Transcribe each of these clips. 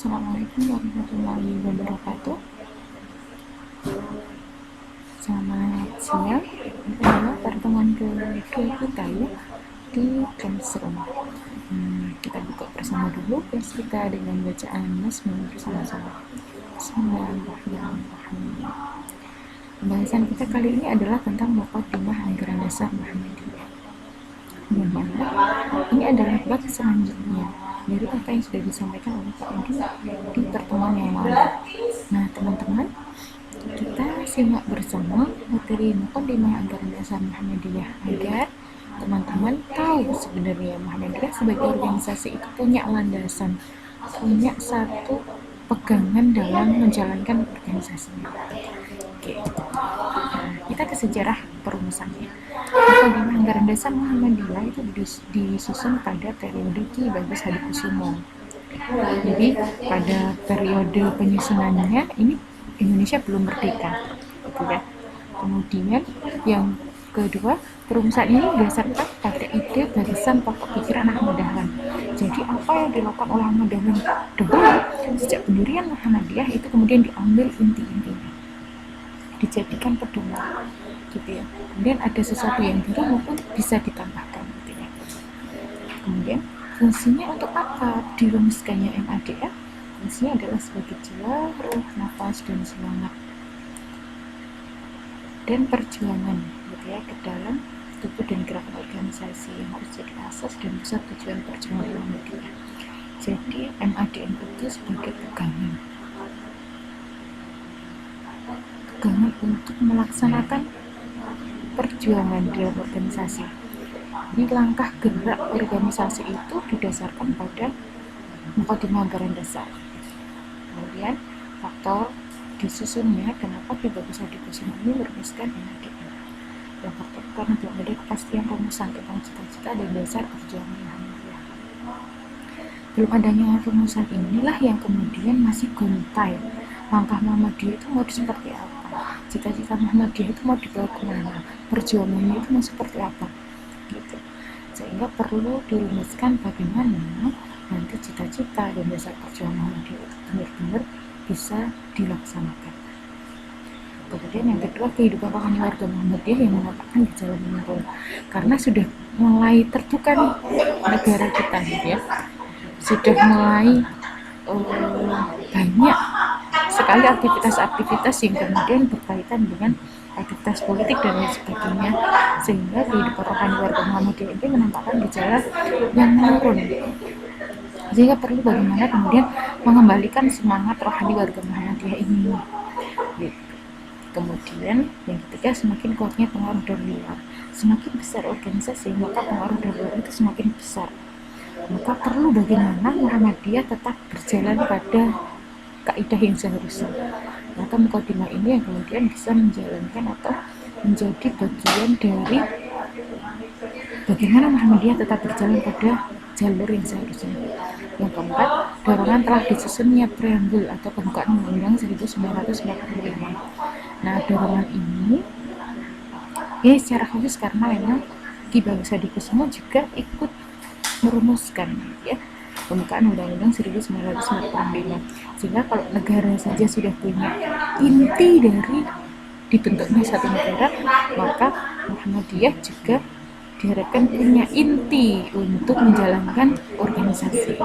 Assalamualaikum warahmatullahi wabarakatuh. Selamat siang. Ini adalah pertemuan kedua kita ya di classroom. Kita buka bersama dulu kelas kita dengan bacaan Nazmul bersama-sama. Bismillahirrahmanirrahim. Pembahasan kita kali ini adalah tentang Muqaddimah Anggaran Dasar Muhammadiyah. Ini adalah bab selanjutnya dari apa yang sudah disampaikan oleh Pak Edi di pertemuan yang lalu. Nah, teman-teman, kita simak bersama materi Muqaddimah Anggaran Dasar Muhammadiyah agar teman-teman tahu sebenarnya Muhammadiyah sebagai organisasi itu punya landasan, punya satu pegangan dalam menjalankan organisasinya. Oke. Nah, kita ke sejarah perumusannya. Muqaddimah Anggaran Dasar Muhammadiyah itu disusun pada periode Ki Bagus Hadikusumo. Jadi pada periode penyusunannya ini Indonesia belum merdeka, gitu ya. Kemudian yang kedua, perumusan ini berdasarkan pada ide barisan pokok pikiran Ahmad Dahlan. Jadi apa yang dilakukan oleh Ahmad Dahlan dahulu sejak pendirian Muhammadiyah itu kemudian diambil inti-intinya, dijadikan pedoman, gitu ya. Kemudian ada sesuatu yang baru maupun bisa ditambahkan, gitu ya. Kemudian fungsinya untuk apa dirumuskannya MADF? Fungsinya adalah sebagai jiwa, ruh, nafas, dan semangat dan perjuangan, gitu ya, ke dalam tubuh dan gerakan organisasi yang harus jadi asas dan pusat tujuan perjuangan Muhammadiyah. Jadi MADM itu sebagai pegangan untuk melaksanakan perjuangan dalam organisasi. Ini langkah gerak organisasi itu didasarkan pada Muqaddimah Anggaran Dasar. Kemudian faktor disusunnya, kenapa Ki Bagus Hadikusumo ini merumuskan MADM. Yang pertama karena belum ada kepastian rumusan tentang cita-cita dan dasar perjuangan Muhammadiyah. Belum adanya rumusan inilah yang kemudian masih gontai. Langkah Muhammadiyah itu mau seperti apa? Cita-cita Muhammadiyah itu mau dibawa kemana? Perjuangannya itu mau seperti apa? Gitu. Sehingga perlu dirumuskan bagaimana nanti cita-cita dan dasar perjuangan Muhammadiyah itu benar-benar bisa dilaksanakan. Kemudian yang kedua, kehidupan rohani warga Muhammadiyah yang menampakkan gejala menurun, karena sudah mulai terbuka nih negara kita, gitu ya. Sudah mulai banyak sekali aktivitas-aktivitas yang kemudian berkaitan dengan aktivitas politik dan lain sebagainya, sehingga kehidupan rohani warga Muhammadiyah ini menampakkan gejala yang menurun. Sehingga perlu bagaimana kemudian mengembalikan semangat rohani warga Muhammadiyah ini. Gitu. Kemudian yang ketiga, semakin kuatnya pengaruh dari luar, semakin besar organisasi, maka pengaruh dari luar itu semakin besar. Maka perlu bagaimana Muhammadiyah tetap berjalan pada kaidah yang seharusnya. Maka Muqaddimah ini yang kemudian bisa menjalankan atau menjadi bagian dari bagaimana Muhammadiyah tetap berjalan pada jalur yang seharusnya. Yang keempat, dorongan telah disusunnya preambul atau pembukaan Undang-Undang 1945. Nah, dorongan ini ya secara khusus karena memang Ki Bagus Hadikusumo juga ikut merumuskan, ya, pembukaan Undang-Undang 1945. Sehingga kalau negara saja sudah punya inti dari dibentuknya satu negara, maka Muhammadiyah juga diharapkan punya inti untuk menjalankan organisasi.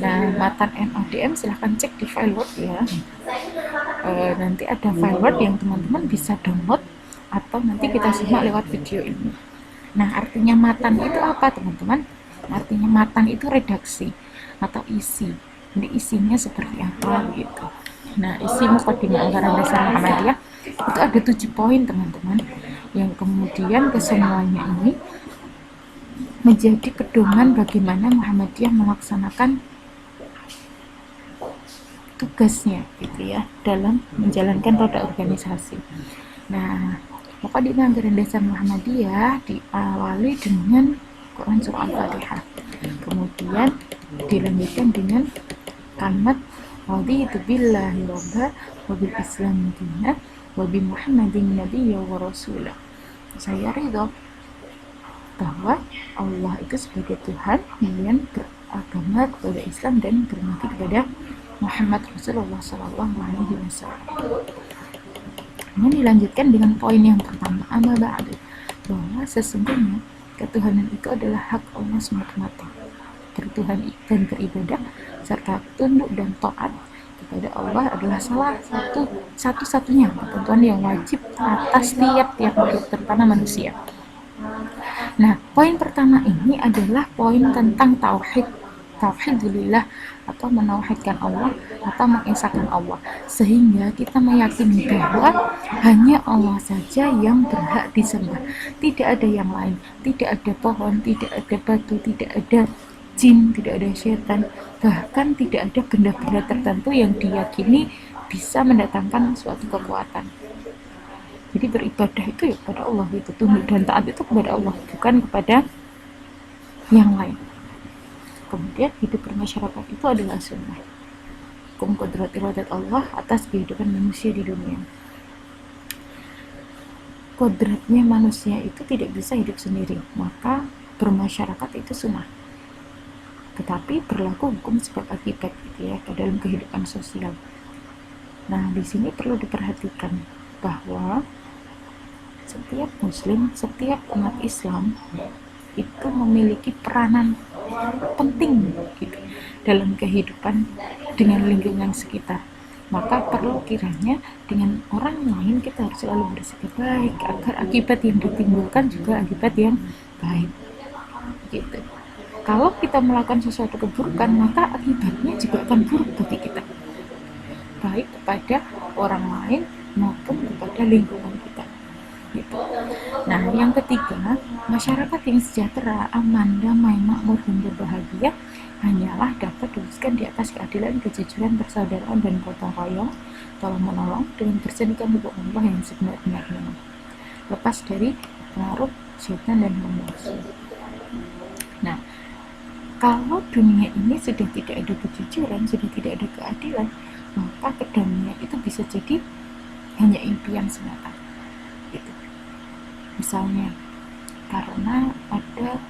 Nah, matan MADM silahkan cek di file Word ya. Nanti ada file Word yang teman-teman bisa download atau nanti kita simak lewat video ini. Nah, artinya matan itu apa, teman-teman? Artinya matan itu redaksi atau isi. Ini isinya seperti apa gitu. Nah, isi Muqaddimah Anggaran Dasar Muhammadiyah itu ada 7 poin, teman-teman, yang kemudian kesemuanya ini menjadi pedoman bagaimana Muhammadiyah melaksanakan tugasnya, gitu ya, dalam menjalankan roda organisasi. Nah, Muqaddimah Anggaran Dasar Muhammadiyah diawali dengan Quran Surah Al-Fatihah, kemudian dilanjutkan dengan kalimat raditu billahi robba wa bil islam dina wa bi Muhammadin nabiyya wa rasulah. Saya ridho bahwa Allah itu sebagai Tuhan, kemudian beragama kepada Islam dan bernabi kepada Muhammad Rasulullah Sallallahu Alaihi Wasallam. Ini dilanjutkan dengan poin yang pertama, amma ba'du, bahwa sesungguhnya ketuhanan itu adalah hak Allah semata-mata. Bertuhan dan beribadah serta tunduk dan taat kepada Allah adalah salah satu-satunya ketentuan yang wajib atas tiap-tiap makhluk, terutama manusia. Nah, poin pertama ini adalah poin tentang tauhidulillah, atau menauhidkan Allah atau mengesahkan Allah, sehingga kita meyakini bahwa hanya Allah saja yang berhak disembah, tidak ada yang lain, tidak ada pohon, tidak ada batu, tidak ada jin, tidak ada setan, bahkan tidak ada benda-benda tertentu yang diyakini bisa mendatangkan suatu kekuatan. Jadi beribadah itu ya kepada Allah, itu tunduk dan taat itu kepada Allah, bukan kepada yang lain. Kemudian hidup bermasyarakat itu adalah sunnah, hukum kodrat iradat Allah atas kehidupan manusia di dunia. Kodratnya manusia itu tidak bisa hidup sendiri, maka bermasyarakat itu sunnah. Tetapi berlaku hukum sebab akibat gitu ya dalam kehidupan sosial. Nah, di sini perlu diperhatikan bahwa setiap muslim, setiap umat Islam itu memiliki peranan penting gitu dalam kehidupan dengan lingkungan sekitar. Maka perlu kiranya dengan orang lain kita harus selalu bersikap baik agar akibat yang ditimbulkan juga akibat yang baik gitu. Kalau kita melakukan sesuatu keburukan, maka akibatnya juga akan buruk bagi kita, baik kepada orang lain maupun kepada lingkungan kita gitu. Nah, yang ketiga, masyarakat yang sejahtera, aman, damai, makmur, dan berbahagia hanyalah dapat diwujudkan di atas keadilan, kejujuran, persaudaraan, dan gotong royong, tolong menolong, dengan bersihkan hukum Allah yang sebenar-benarnya, lepas dari pengaruh setan dan hawa nafsu. Nah, kalau dunia ini sudah tidak ada kejujuran, sudah tidak ada keadilan, maka kedamaian itu bisa jadi hanya impian semata gitu. Misalnya karena ada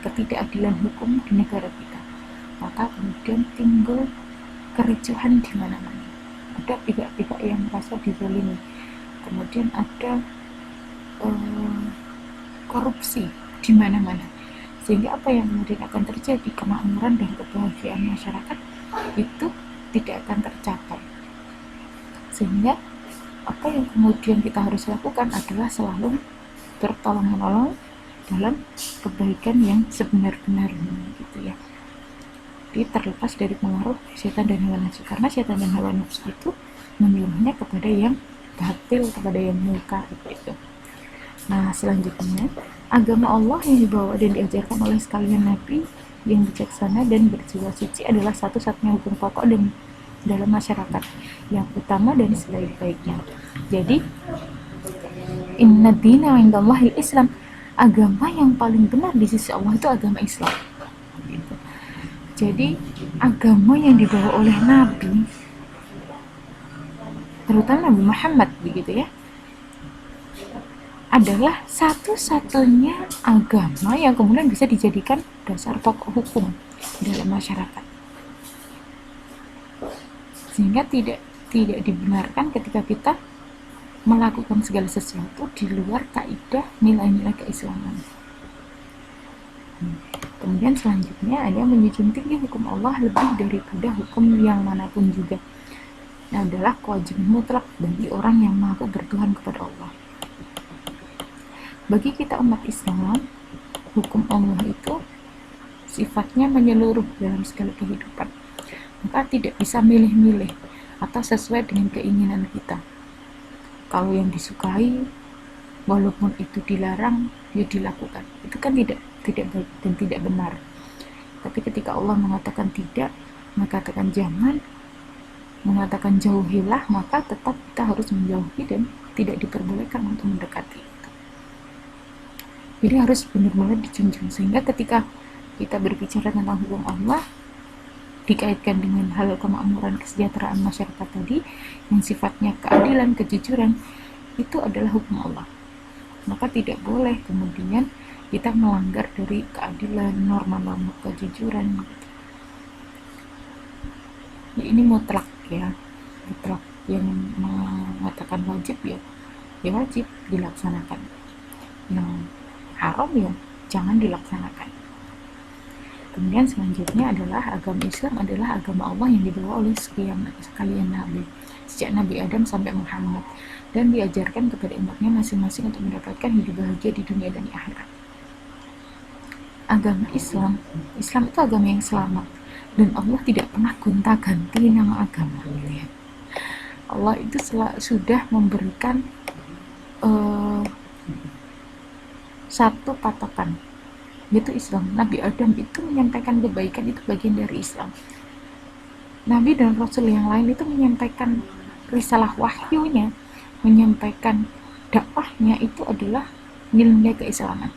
ketidakadilan hukum di negara kita, maka kemudian timbul kericuhan di mana-mana, ada pihak-pihak yang merasa dizalimi, kemudian ada korupsi di mana-mana, sehingga apa yang kemudian akan terjadi, kemakmuran dan kebahagiaan masyarakat itu tidak akan tercapai. Sehingga apa yang kemudian kita harus lakukan adalah selalu bertolong menolong dalam kebaikan yang sebenar-benarnya gitu ya. Jadi terlepas dari pengaruh setan dan hawa nafsu, karena setan dan hawa nafsu itu menyuruhnya kepada yang batil, kepada yang munkar gitu. Nah, selanjutnya agama Allah yang dibawa dan diajarkan oleh sekalian nabi yang bijaksana dan berjiwa suci adalah satu-satunya hukum pokok dan dalam masyarakat yang utama dan sebaik-baiknya. Jadi inna dina indallahil Islam, agama yang paling benar di sisi Allah itu agama Islam gitu. Jadi agama yang dibawa oleh nabi, terutama Nabi Muhammad begitu ya, adalah satu-satunya agama yang kemudian bisa dijadikan dasar pokok hukum dalam masyarakat, sehingga tidak dibenarkan ketika kita melakukan segala sesuatu di luar kaidah nilai-nilai keislaman. Kemudian selanjutnya ada menjunjung tinggi hukum Allah lebih daripada hukum yang manapun juga. Ini adalah kewajiban mutlak bagi orang yang mengaku bertuhan kepada Allah. Bagi kita umat Islam, hukum Allah itu sifatnya menyeluruh dalam segala kehidupan. Maka tidak bisa milih-milih atau sesuai dengan keinginan kita. Kalau yang disukai, walaupun itu dilarang, ya dilakukan. Itu kan tidak baik dan tidak benar. Tapi ketika Allah mengatakan tidak, mengatakan jangan, mengatakan jauhilah, maka tetap kita harus menjauhi dan tidak diperbolehkan untuk mendekati. Jadi harus benar-benar dijunjung, sehingga ketika kita berbicara tentang hukum Allah dikaitkan dengan hal kemakmuran, kesejahteraan masyarakat tadi yang sifatnya keadilan, kejujuran, itu adalah hukum Allah. Maka tidak boleh kemudian kita melanggar dari keadilan, norma-norma kejujuran. ini mutlak ya, mutlak, yang mengatakan wajib ya wajib dilaksanakan, yang haram ya jangan dilaksanakan. Kemudian selanjutnya adalah agama Islam adalah agama Allah yang dibawa oleh sekalian nabi, sejak Nabi Adam sampai Muhammad, dan diajarkan kepada umatnya masing-masing untuk mendapatkan hidup bahagia di dunia dan di akhirat. Agama Islam itu agama yang selamat, dan Allah tidak pernah gonta-ganti nama agama. Allah itu sudah memberikan satu patokan, yaitu Islam. Nabi Adam itu menyampaikan kebaikan, itu bagian dari Islam. Nabi dan Rasul yang lain itu menyampaikan risalah wahyunya, menyampaikan dakwahnya, itu adalah nilai keislaman.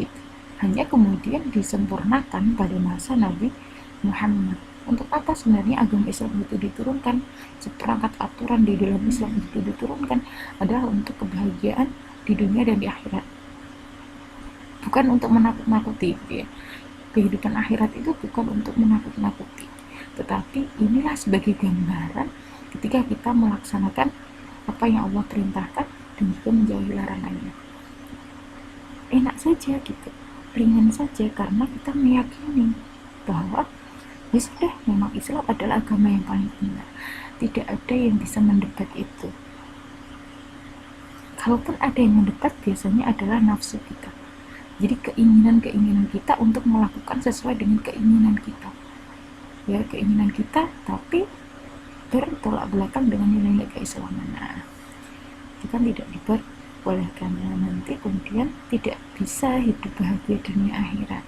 Gitu. Hanya kemudian disempurnakan pada masa Nabi Muhammad. Untuk apa sebenarnya agama Islam itu diturunkan? Seperangkat aturan di dalam Islam itu diturunkan adalah untuk kebahagiaan di dunia dan di akhirat. Bukan untuk menakut-nakuti ya. Kehidupan akhirat itu bukan untuk menakut-nakuti, tetapi inilah sebagai gambaran ketika kita melaksanakan apa yang Allah perintahkan dan juga menjauhi larangannya. Enak saja gitu, ringan saja, karena kita meyakini bahwa ya sudah, memang Islam adalah agama yang paling benar. Tidak ada yang bisa mendebat itu. Kalaupun ada yang mendebat, biasanya adalah nafsu kita. Jadi keinginan kita untuk melakukan sesuai dengan keinginan kita. Ya, keinginan kita, tapi bertolak belakang dengan nilai keislaman. Nah, itu kan tidak diperbolehkan. Nanti kemudian tidak bisa hidup bahagia dunia akhirat.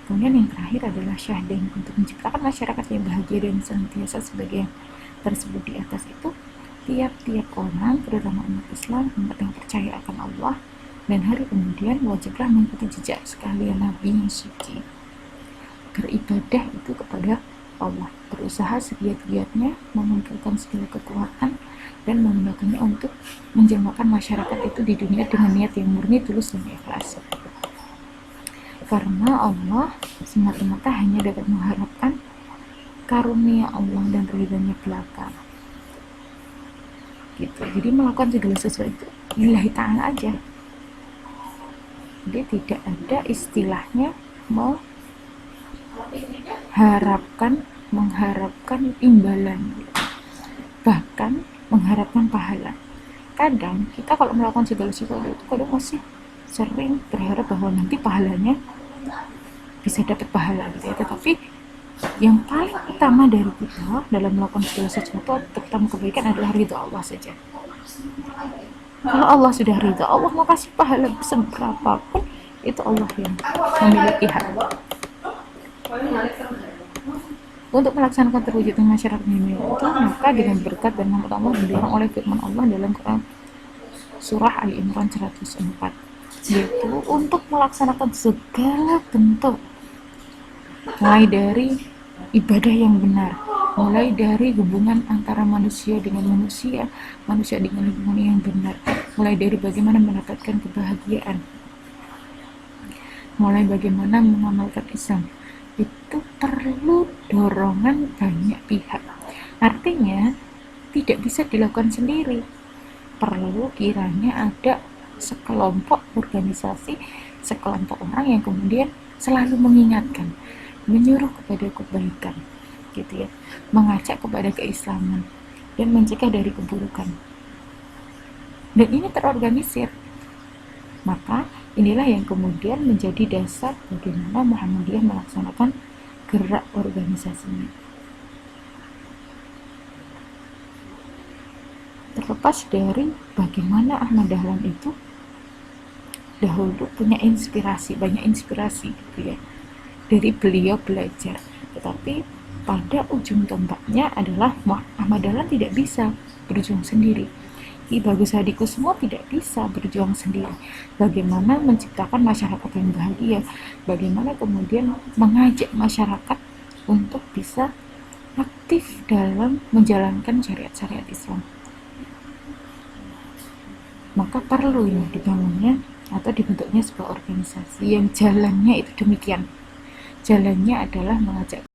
Kemudian yang terakhir adalah syahdain, untuk menciptakan masyarakat yang bahagia dan senantiasa sebagai yang tersebut di atas itu. Tiap-tiap orang, terutama umat Islam, umat yang percaya akan Allah dan hari kemudian, wajiblah mengikuti jejak sekalian Nabi yang suci. Beribadah itu kepada Allah, berusaha segiat-giatnya mengumpulkan segala kekuatan dan menggunakannya untuk menjelmakan masyarakat itu di dunia dengan niat yang murni, tulus, dan ikhlas. Karena Allah semata-mata hanya dapat mengharapkan karunia Allah dan ridhonya belaka. Gitu. Jadi melakukan segala sesuatu itu lillahi ta'ala aja. Jadi tidak ada istilahnya mengharapkan imbalan, bahkan mengharapkan pahala. Kadang kita kalau melakukan segala sesuatu itu kadang masih sering berharap bahwa nanti pahalanya bisa dapat pahala gitu ya. Tetapi yang paling utama dari kita dalam melakukan segala sesuatu, terutama kebaikan, adalah ridha Allah saja. Kalau Allah sudah ridha, Allah mau kasih pahala seberapapun, itu Allah yang memiliki hak. Untuk melaksanakan terwujudnya masyarakat ini itu, maka dengan berkat dan rahmat Allah didorong oleh firman Allah dalam Quran surah Ali Imran 104, yaitu untuk melaksanakan segala bentuk, mulai dari ibadah yang benar, mulai dari hubungan antara manusia dengan manusia, manusia dengan hubungan yang benar, mulai dari bagaimana mendapatkan kebahagiaan, mulai bagaimana mengamalkan Islam, itu perlu dorongan banyak pihak. Artinya tidak bisa dilakukan sendiri, perlu kiranya ada sekelompok organisasi, sekelompok orang yang kemudian selalu mengingatkan, menyuruh kepada kebaikan gitu ya, mengajak kepada keislaman dan mencegah dari keburukan. Dan ini terorganisir. Maka inilah yang kemudian menjadi dasar bagaimana Muhammadiyah melaksanakan gerak organisasinya. Terlepas dari bagaimana Ahmad Dahlan itu dahulu punya banyak inspirasi gitu ya, dari beliau belajar, tetapi pada ujung tombaknya adalah Ahmad Dahlan tidak bisa berjuang sendiri. Ki Bagus Hadikusumo tidak bisa berjuang sendiri. Bagaimana menciptakan masyarakat yang bahagia, bagaimana kemudian mengajak masyarakat untuk bisa aktif dalam menjalankan syariat-syariat Islam. Maka perlu ini dibangunnya atau dibentuknya sebuah organisasi yang jalannya itu demikian. Jalannya adalah mengajak